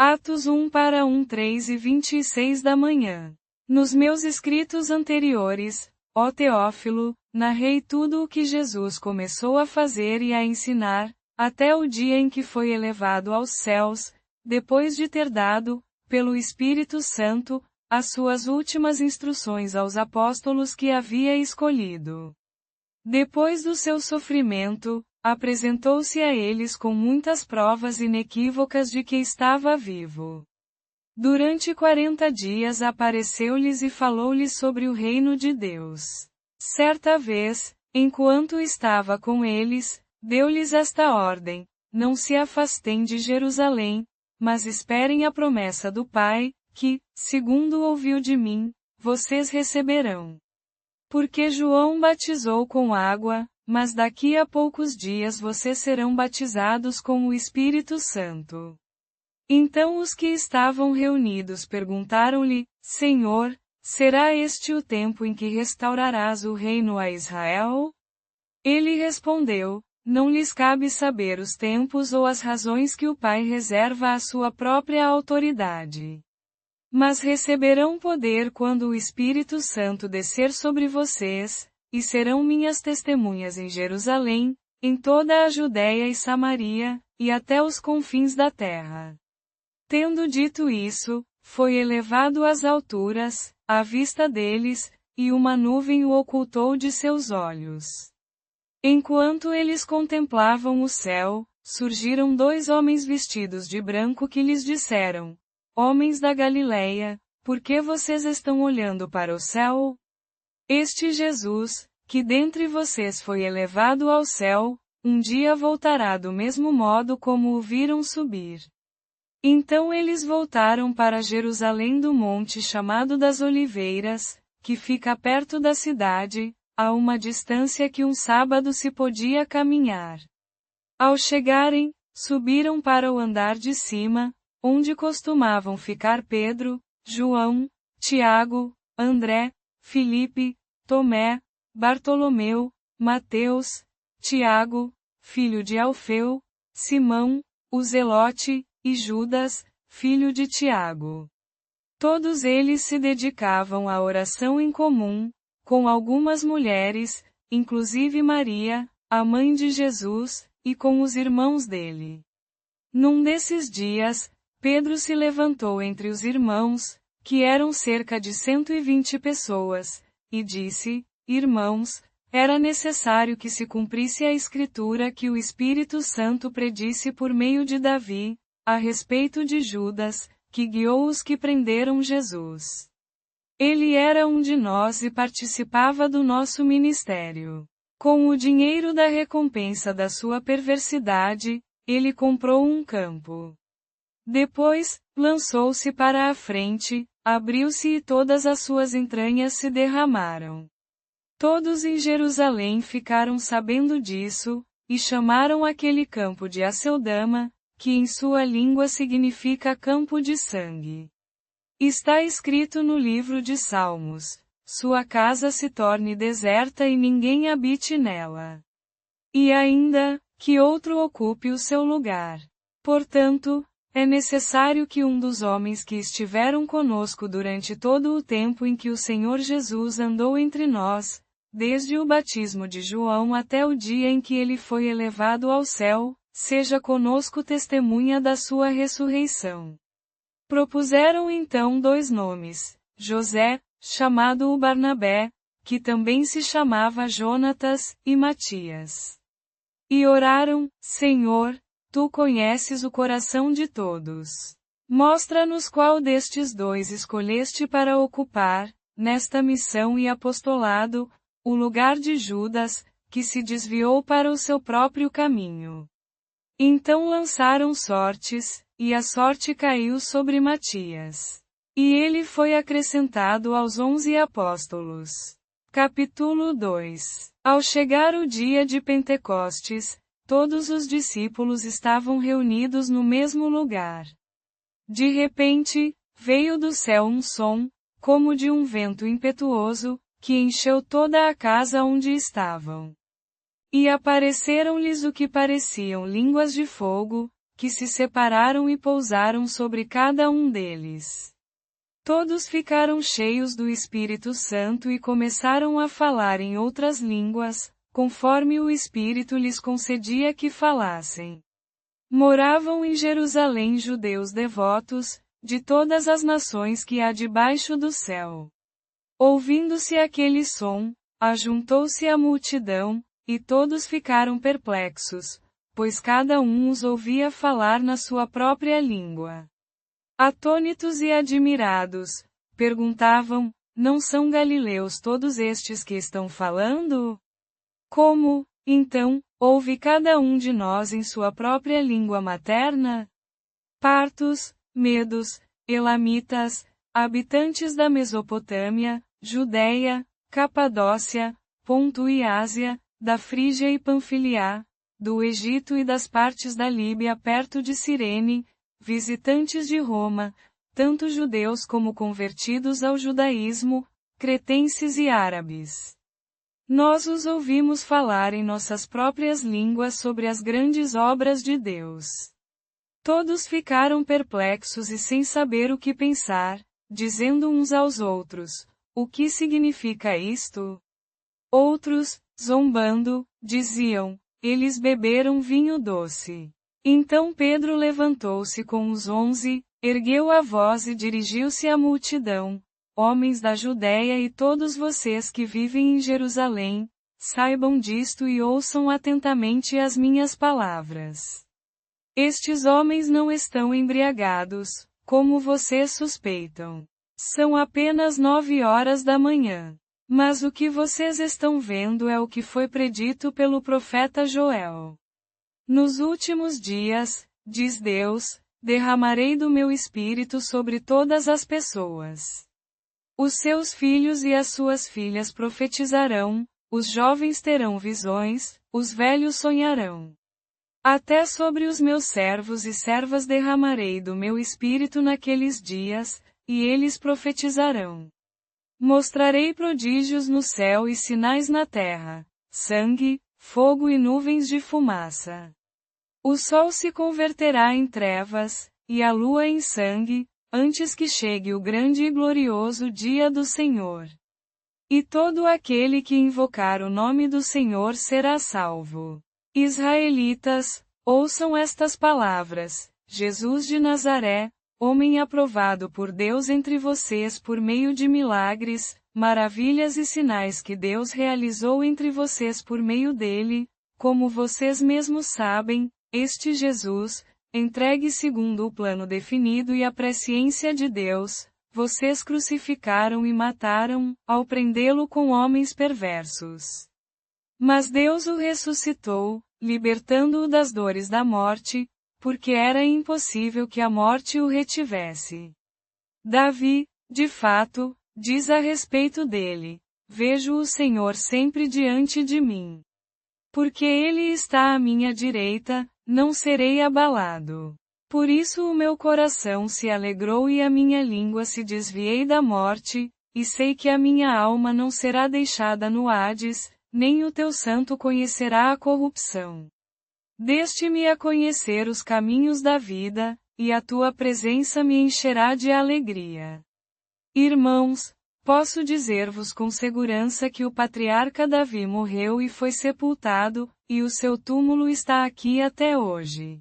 Atos 1 para 1 3 e 26 da manhã. Nos meus escritos anteriores, ó Teófilo, narrei tudo o que Jesus começou a fazer e a ensinar, até o dia em que foi elevado aos céus, depois de ter dado, pelo Espírito Santo, as suas últimas instruções aos apóstolos que havia escolhido. Depois do seu sofrimento, apresentou-se a eles com muitas provas inequívocas de que estava vivo. Durante 40 dias apareceu-lhes e falou-lhes sobre o reino de Deus. Certa vez, enquanto estava com eles, deu-lhes esta ordem: não se afastem de Jerusalém, mas esperem a promessa do Pai, que, segundo ouviu de mim, vocês receberão. Porque João batizou com água, mas daqui a poucos dias vocês serão batizados com o Espírito Santo. Então os que estavam reunidos perguntaram-lhe: Senhor, será este o tempo em que restaurarás o reino a Israel? Ele respondeu: não lhes cabe saber os tempos ou as razões que o Pai reserva à sua própria autoridade. Mas receberão poder quando o Espírito Santo descer sobre vocês, e serão minhas testemunhas em Jerusalém, em toda a Judéia e Samaria, e até os confins da terra. Tendo dito isso, foi elevado às alturas, à vista deles, e uma nuvem o ocultou de seus olhos. Enquanto eles contemplavam o céu, surgiram 2 homens vestidos de branco que lhes disseram: Homens da Galileia, por que vocês estão olhando para o céu? Este Jesus, que dentre vocês foi elevado ao céu, um dia voltará do mesmo modo como o viram subir. Então eles voltaram para Jerusalém do monte chamado das Oliveiras, que fica perto da cidade, a uma distância que um sábado se podia caminhar. Ao chegarem, subiram para o andar de cima, onde costumavam ficar Pedro, João, Tiago, André, Filipe, Tomé, Bartolomeu, Mateus, Tiago, filho de Alfeu, Simão, o Zelote, e Judas, filho de Tiago. Todos eles se dedicavam à oração em comum, com algumas mulheres, inclusive Maria, a mãe de Jesus, e com os irmãos dele. Num desses dias, Pedro se levantou entre os irmãos, que eram cerca de 120 pessoas, e disse: Irmãos, era necessário que se cumprisse a escritura que o Espírito Santo predisse por meio de Davi, a respeito de Judas, que guiou os que prenderam Jesus. Ele era um de nós e participava do nosso ministério. Com o dinheiro da recompensa da sua perversidade, ele comprou um campo. Depois, lançou-se para a frente, abriu-se e todas as suas entranhas se derramaram. Todos em Jerusalém ficaram sabendo disso, e chamaram aquele campo de Aceldama, que em sua língua significa campo de sangue. Está escrito no livro de Salmos: sua casa se torne deserta e ninguém habite nela. E ainda, que outro ocupe o seu lugar. Portanto, é necessário que um dos homens que estiveram conosco durante todo o tempo em que o Senhor Jesus andou entre nós, desde o batismo de João até o dia em que ele foi elevado ao céu, seja conosco testemunha da sua ressurreição. Propuseram então 2 nomes: José, chamado o Barnabé, que também se chamava Jonatas, e Matias. E oraram: Senhor, tu conheces o coração de todos. Mostra-nos qual destes 2 escolheste para ocupar, nesta missão e apostolado, o lugar de Judas, que se desviou para o seu próprio caminho. Então lançaram sortes, e a sorte caiu sobre Matias. E ele foi acrescentado aos 11 apóstolos. Capítulo 2. Ao chegar o dia de Pentecostes, todos os discípulos estavam reunidos no mesmo lugar. De repente, veio do céu um som, como de um vento impetuoso, que encheu toda a casa onde estavam. E apareceram-lhes o que pareciam línguas de fogo, que se separaram e pousaram sobre cada um deles. Todos ficaram cheios do Espírito Santo e começaram a falar em outras línguas, conforme o Espírito lhes concedia que falassem. Moravam em Jerusalém judeus devotos, de todas as nações que há debaixo do céu. Ouvindo-se aquele som, ajuntou-se a multidão, e todos ficaram perplexos, pois cada um os ouvia falar na sua própria língua. Atônitos e admirados, perguntavam: não são galileus todos estes que estão falando? Como, então, ouve cada um de nós em sua própria língua materna? Partos, medos, elamitas, habitantes da Mesopotâmia, Judeia, Capadócia, Ponto e Ásia, da Frígia e Panfilia, do Egito e das partes da Líbia perto de Cirene, visitantes de Roma, tanto judeus como convertidos ao judaísmo, cretenses e árabes. Nós os ouvimos falar em nossas próprias línguas sobre as grandes obras de Deus. Todos ficaram perplexos e sem saber o que pensar, dizendo uns aos outros: o que significa isto? Outros, zombando, diziam: eles beberam vinho doce. Então Pedro levantou-se com os 11, ergueu a voz e dirigiu-se à multidão: homens da Judéia e todos vocês que vivem em Jerusalém, saibam disto e ouçam atentamente as minhas palavras. Estes homens não estão embriagados, como vocês suspeitam. São apenas 9 horas da manhã. Mas o que vocês estão vendo é o que foi predito pelo profeta Joel. Nos últimos dias, diz Deus, derramarei do meu espírito sobre todas as pessoas. Os seus filhos e as suas filhas profetizarão, os jovens terão visões, os velhos sonharão. Até sobre os meus servos e servas derramarei do meu espírito naqueles dias, e eles profetizarão. Mostrarei prodígios no céu e sinais na terra: sangue, fogo e nuvens de fumaça. O sol se converterá em trevas, e a lua em sangue, antes que chegue o grande e glorioso dia do Senhor. E todo aquele que invocar o nome do Senhor será salvo. Israelitas, ouçam estas palavras: Jesus de Nazaré, homem aprovado por Deus entre vocês por meio de milagres, maravilhas e sinais que Deus realizou entre vocês por meio dele, como vocês mesmos sabem, este Jesus, entregue segundo o plano definido e a presciência de Deus, vocês crucificaram e mataram, ao prendê-lo com homens perversos. Mas Deus o ressuscitou, libertando-o das dores da morte, porque era impossível que a morte o retivesse. Davi, de fato, diz a respeito dele: vejo o Senhor sempre diante de mim. Porque ele está à minha direita, não serei abalado. Por isso o meu coração se alegrou e a minha língua se desviei da morte, e sei que a minha alma não será deixada no Hades, nem o teu santo conhecerá a corrupção. Deste-me a conhecer os caminhos da vida, e a tua presença me encherá de alegria. Irmãos, posso dizer-vos com segurança que o patriarca Davi morreu e foi sepultado, e o seu túmulo está aqui até hoje.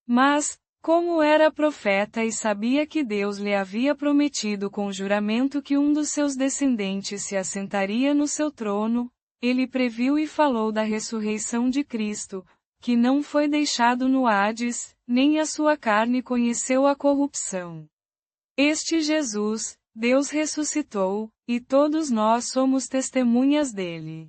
Mas, como era profeta e sabia que Deus lhe havia prometido com juramento que um dos seus descendentes se assentaria no seu trono, ele previu e falou da ressurreição de Cristo, que não foi deixado no Hades, nem a sua carne conheceu a corrupção. Este Jesus, Deus ressuscitou, e todos nós somos testemunhas dele.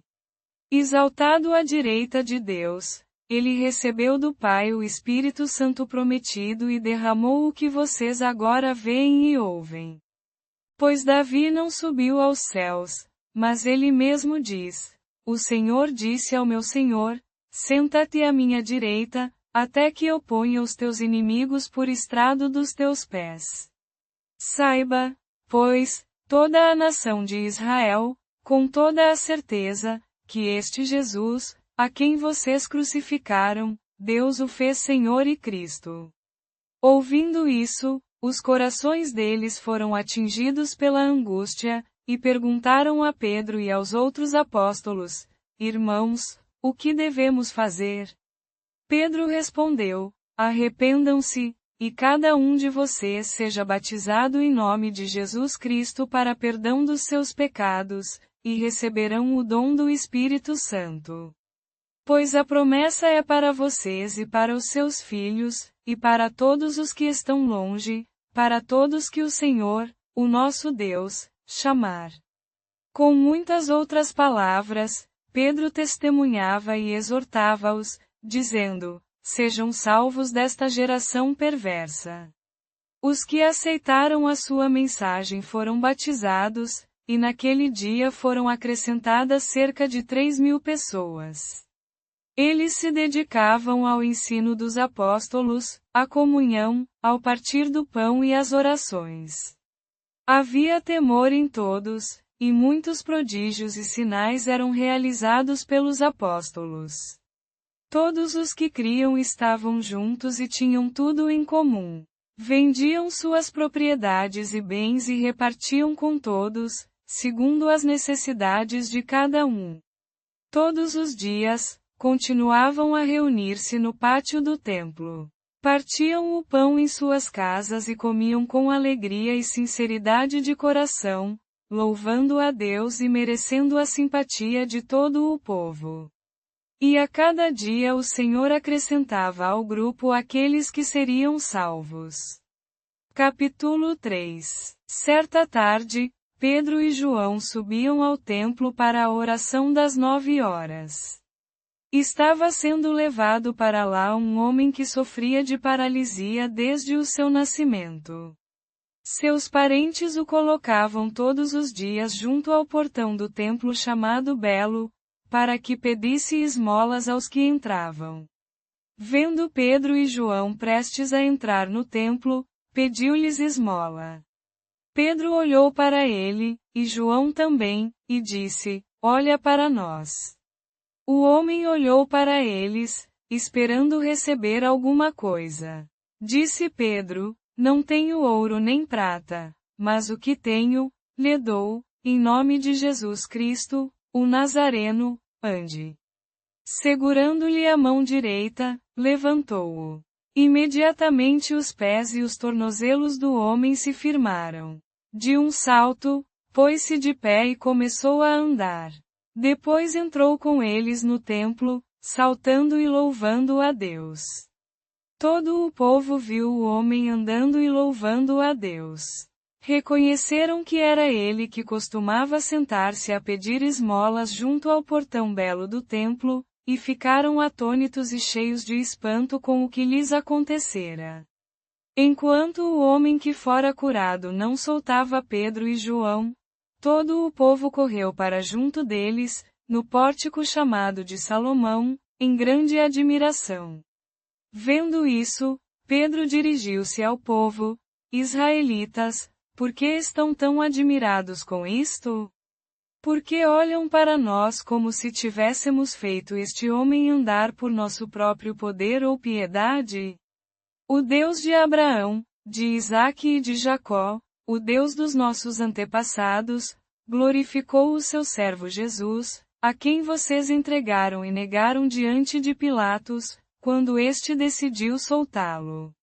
Exaltado à direita de Deus, ele recebeu do Pai o Espírito Santo prometido e derramou o que vocês agora veem e ouvem. Pois Davi não subiu aos céus, mas ele mesmo diz: o Senhor disse ao meu Senhor: senta-te à minha direita, até que eu ponha os teus inimigos por estrado dos teus pés. Saiba, pois, toda a nação de Israel, com toda a certeza, que este Jesus, a quem vocês crucificaram, Deus o fez Senhor e Cristo. Ouvindo isso, os corações deles foram atingidos pela angústia, e perguntaram a Pedro e aos outros apóstolos: Irmãos, o que devemos fazer? Pedro respondeu: Arrependam-se, e cada um de vocês seja batizado em nome de Jesus Cristo para perdão dos seus pecados, e receberão o dom do Espírito Santo. Pois a promessa é para vocês e para os seus filhos, e para todos os que estão longe, para todos que o Senhor, o nosso Deus, chamar. Com muitas outras palavras, Pedro testemunhava e exortava-os, dizendo: Sejam salvos desta geração perversa. Os que aceitaram a sua mensagem foram batizados, e naquele dia foram acrescentadas cerca de 3.000 pessoas. Eles se dedicavam ao ensino dos apóstolos, à comunhão, ao partir do pão e às orações. Havia temor em todos, e muitos prodígios e sinais eram realizados pelos apóstolos. Todos os que criam estavam juntos e tinham tudo em comum. Vendiam suas propriedades e bens e repartiam com todos, segundo as necessidades de cada um. Todos os dias, continuavam a reunir-se no pátio do templo. Partiam o pão em suas casas e comiam com alegria e sinceridade de coração, louvando a Deus e merecendo a simpatia de todo o povo. E a cada dia o Senhor acrescentava ao grupo aqueles que seriam salvos. Capítulo 3. Certa tarde, Pedro e João subiam ao templo para a oração das 9 horas. Estava sendo levado para lá um homem que sofria de paralisia desde o seu nascimento. Seus parentes o colocavam todos os dias junto ao portão do templo chamado Belo, para que pedisse esmolas aos que entravam. Vendo Pedro e João prestes a entrar no templo, pediu-lhes esmola. Pedro olhou para ele, e João também, e disse: Olha para nós. O homem olhou para eles, esperando receber alguma coisa. Disse Pedro: Não tenho ouro nem prata, mas o que tenho, lhe dou, em nome de Jesus Cristo, o Nazareno, ande. Segurando-lhe a mão direita, levantou-o. Imediatamente os pés e os tornozelos do homem se firmaram. De um salto, pôs-se de pé e começou a andar. Depois entrou com eles no templo, saltando e louvando a Deus. Todo o povo viu o homem andando e louvando a Deus. Reconheceram que era ele que costumava sentar-se a pedir esmolas junto ao portão belo do templo, e ficaram atônitos e cheios de espanto com o que lhes acontecera. Enquanto o homem que fora curado não soltava Pedro e João, todo o povo correu para junto deles, no pórtico chamado de Salomão, em grande admiração. Vendo isso, Pedro dirigiu-se ao povo: Israelitas, por que estão tão admirados com isto? Por que olham para nós como se tivéssemos feito este homem andar por nosso próprio poder ou piedade? O Deus de Abraão, de Isaque e de Jacó, o Deus dos nossos antepassados, glorificou o seu servo Jesus, a quem vocês entregaram e negaram diante de Pilatos, quando este decidiu soltá-lo.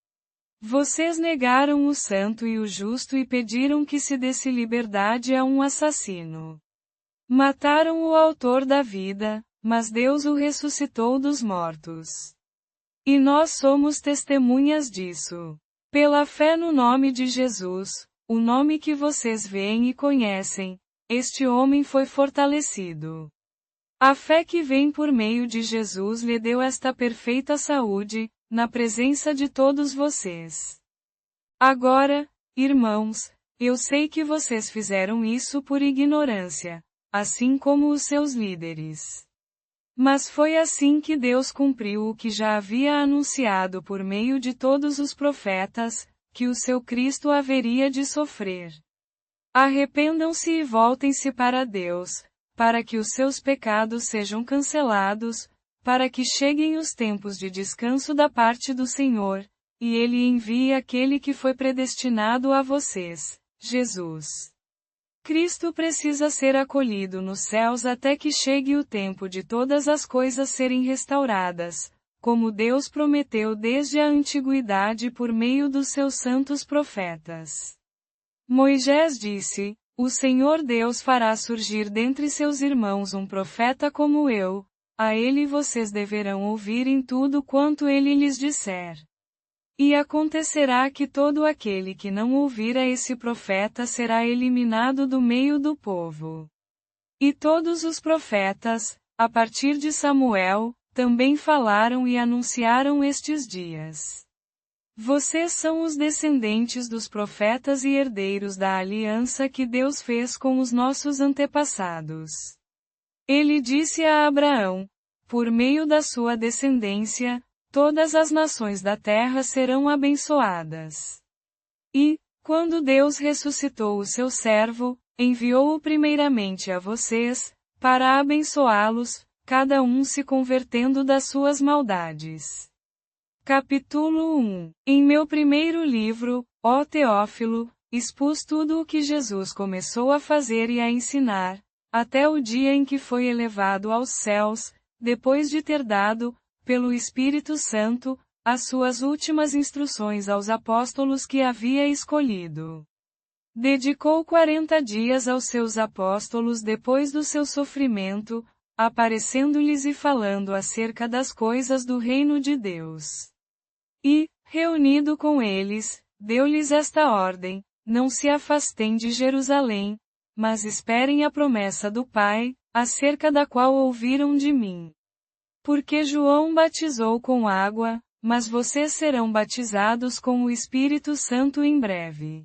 Vocês negaram o santo e o justo e pediram que se desse liberdade a um assassino. Mataram o autor da vida, mas Deus o ressuscitou dos mortos. E nós somos testemunhas disso. Pela fé no nome de Jesus, o nome que vocês veem e conhecem, este homem foi fortalecido. A fé que vem por meio de Jesus lhe deu esta perfeita saúde, na presença de todos vocês. Agora, irmãos, eu sei que vocês fizeram isso por ignorância, assim como os seus líderes. Mas foi assim que Deus cumpriu o que já havia anunciado por meio de todos os profetas, que o seu Cristo haveria de sofrer. Arrependam-se e voltem-se para Deus, para que os seus pecados sejam cancelados, para que cheguem os tempos de descanso da parte do Senhor, e Ele envie aquele que foi predestinado a vocês, Jesus. Cristo precisa ser acolhido nos céus até que chegue o tempo de todas as coisas serem restauradas, como Deus prometeu desde a antiguidade por meio dos seus santos profetas. Moisés disse: O Senhor Deus fará surgir dentre seus irmãos um profeta como eu, a ele vocês deverão ouvir em tudo quanto ele lhes disser. E acontecerá que todo aquele que não ouvir a esse profeta será eliminado do meio do povo. E todos os profetas, a partir de Samuel, também falaram e anunciaram estes dias. Vocês são os descendentes dos profetas e herdeiros da aliança que Deus fez com os nossos antepassados. Ele disse a Abraão: por meio da sua descendência, todas as nações da terra serão abençoadas. E, quando Deus ressuscitou o seu servo, enviou-o primeiramente a vocês, para abençoá-los, cada um se convertendo das suas maldades. Capítulo 1. Em meu primeiro livro, ó Teófilo, expus tudo o que Jesus começou a fazer e a ensinar, até o dia em que foi elevado aos céus, depois de ter dado, pelo Espírito Santo, as suas últimas instruções aos apóstolos que havia escolhido. Dedicou 40 dias aos seus apóstolos depois do seu sofrimento, aparecendo-lhes e falando acerca das coisas do reino de Deus. E, reunido com eles, deu-lhes esta ordem: não se afastem de Jerusalém, mas esperem a promessa do Pai, acerca da qual ouviram de mim. Porque João batizou com água, mas vocês serão batizados com o Espírito Santo em breve.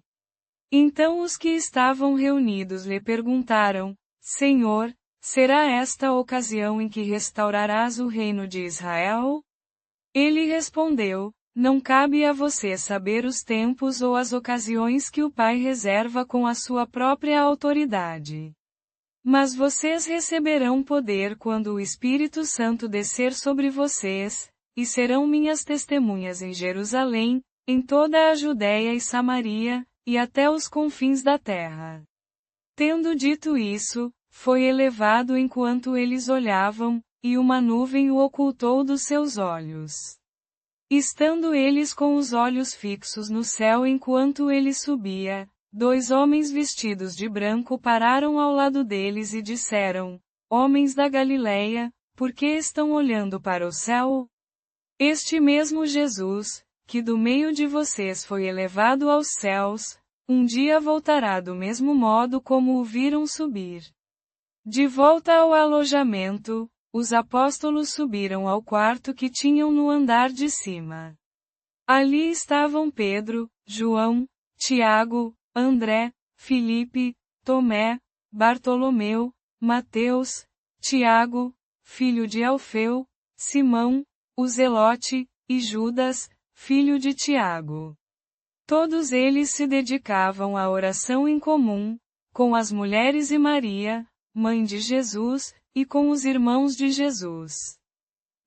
Então os que estavam reunidos lhe perguntaram: Senhor, será esta a ocasião em que restaurarás o reino de Israel? Ele respondeu: não cabe a você saber os tempos ou as ocasiões que o Pai reserva com a sua própria autoridade. Mas vocês receberão poder quando o Espírito Santo descer sobre vocês, e serão minhas testemunhas em Jerusalém, em toda a Judéia e Samaria, e até os confins da terra. Tendo dito isso, foi elevado enquanto eles olhavam, e uma nuvem o ocultou dos seus olhos. Estando eles com os olhos fixos no céu enquanto ele subia, 2 homens vestidos de branco pararam ao lado deles e disseram: Homens da Galileia, por que estão olhando para o céu? Este mesmo Jesus, que do meio de vocês foi elevado aos céus, um dia voltará do mesmo modo como o viram subir. De volta ao alojamento, os apóstolos subiram ao quarto que tinham no andar de cima. Ali estavam Pedro, João, Tiago, André, Filipe, Tomé, Bartolomeu, Mateus, Tiago, filho de Alfeu, Simão, o Zelote, e Judas, filho de Tiago. Todos eles se dedicavam à oração em comum, com as mulheres e Maria, mãe de Jesus, e com os irmãos de Jesus.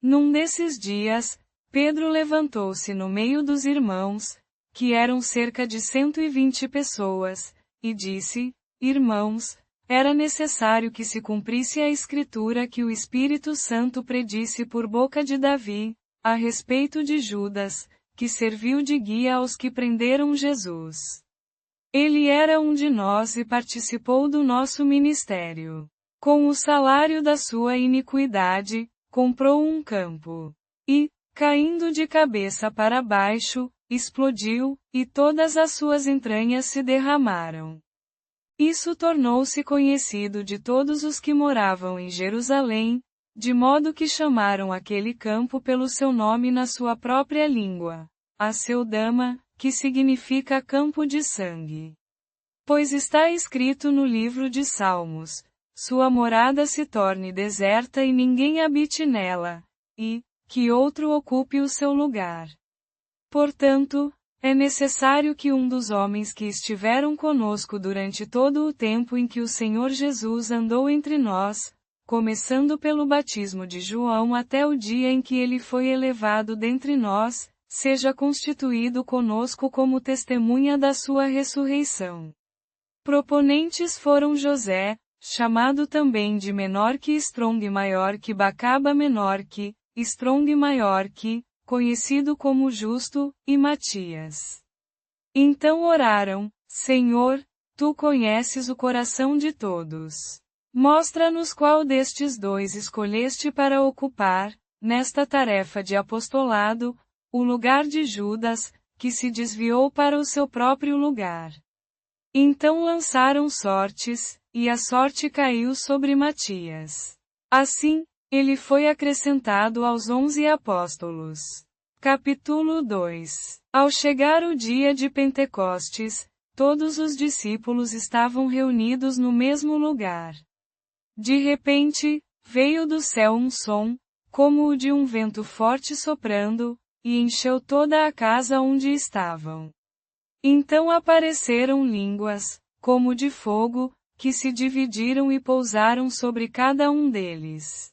Num desses dias, Pedro levantou-se no meio dos irmãos, que eram cerca de 120 pessoas, e disse: Irmãos, era necessário que se cumprisse a escritura que o Espírito Santo predisse por boca de Davi, a respeito de Judas, que serviu de guia aos que prenderam Jesus. Ele era um de nós e participou do nosso ministério. Com o salário da sua iniquidade, comprou um campo. E, caindo de cabeça para baixo, explodiu, e todas as suas entranhas se derramaram. Isso tornou-se conhecido de todos os que moravam em Jerusalém, de modo que chamaram aquele campo pelo seu nome na sua própria língua, Aceldama, que significa campo de sangue. Pois está escrito no livro de Salmos: sua morada se torne deserta e ninguém habite nela, e que outro ocupe o seu lugar. Portanto, é necessário que um dos homens que estiveram conosco durante todo o tempo em que o Senhor Jesus andou entre nós, começando pelo batismo de João até o dia em que ele foi elevado dentre nós, seja constituído conosco como testemunha da sua ressurreição. Proponentes foram José, chamado também de Menorque Strong maior que Bacaba Menorque, Strong maior que, conhecido como Justo, e Matias. Então oraram: Senhor, tu conheces o coração de todos. Mostra-nos qual destes dois escolheste para ocupar, nesta tarefa de apostolado, o lugar de Judas, que se desviou para o seu próprio lugar. Então lançaram sortes, e a sorte caiu sobre Matias. Assim, ele foi acrescentado aos 11 apóstolos. Capítulo 2. Ao chegar o dia de Pentecostes, todos os discípulos estavam reunidos no mesmo lugar. De repente, veio do céu um som, como o de um vento forte soprando, e encheu toda a casa onde estavam. Então apareceram línguas, como de fogo, que se dividiram e pousaram sobre cada um deles.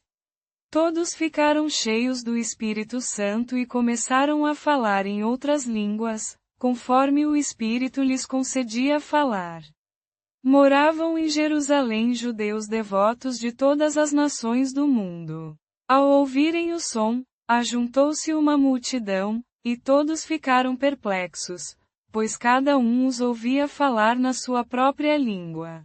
Todos ficaram cheios do Espírito Santo e começaram a falar em outras línguas, conforme o Espírito lhes concedia falar. Moravam em Jerusalém judeus devotos de todas as nações do mundo. Ao ouvirem o som, ajuntou-se uma multidão, e todos ficaram perplexos, pois cada um os ouvia falar na sua própria língua.